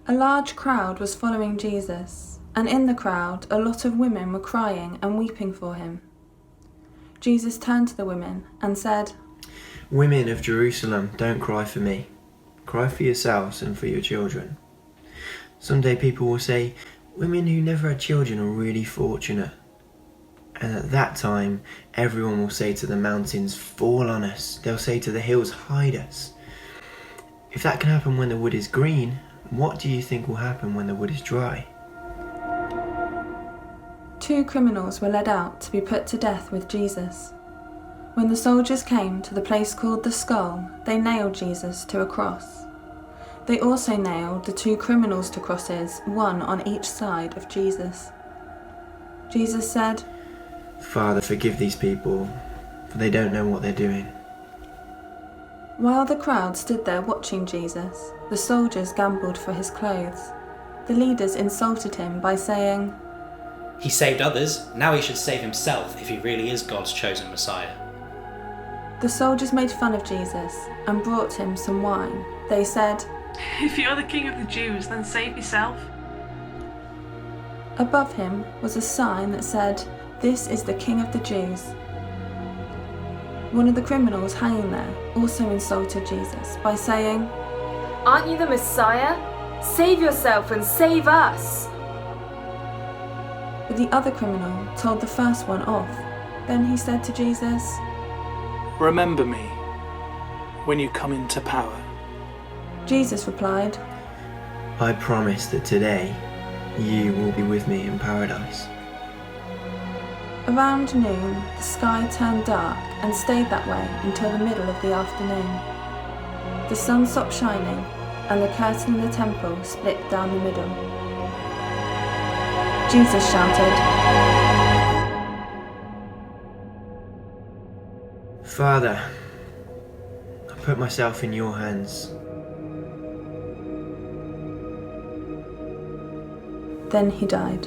A large crowd was following Jesus, and in the crowd a lot of women were crying and weeping for him. Jesus turned to the women and said, "Women of Jerusalem, don't cry for me. Cry for yourselves and for your children. Someday people will say, 'Women who never had children are really fortunate.' And at that time, everyone will say to the mountains, 'Fall on us.' They'll say to the hills, 'Hide us.' If that can happen when the wood is green, what do you think will happen when the wood is dry?" 2 criminals were led out to be put to death with Jesus. When the soldiers came to the place called the Skull, they nailed Jesus to a cross. They also nailed the 2 criminals to crosses, one on each side of Jesus. Jesus said, "Father, forgive these people, for they don't know what they're doing." While the crowd stood there watching Jesus, the soldiers gambled for his clothes. The leaders insulted him by saying, "He saved others, now he should save himself if he really is God's chosen Messiah." The soldiers made fun of Jesus and brought him some wine. They said, "If you're the king of the Jews, then save yourself." Above him was a sign that said, "This is the King of the Jews." One of the criminals hanging there also insulted Jesus by saying, "Aren't you the Messiah? Save yourself and save us!" But the other criminal told the first one off. Then he said to Jesus, "Remember me when you come into power." Jesus replied, "I promise that today you will be with me in paradise." Around noon, the sky turned dark and stayed that way until the middle of the afternoon. The sun stopped shining, and the curtain in the temple split down the middle. Jesus shouted, "Father, I put myself in your hands." Then he died.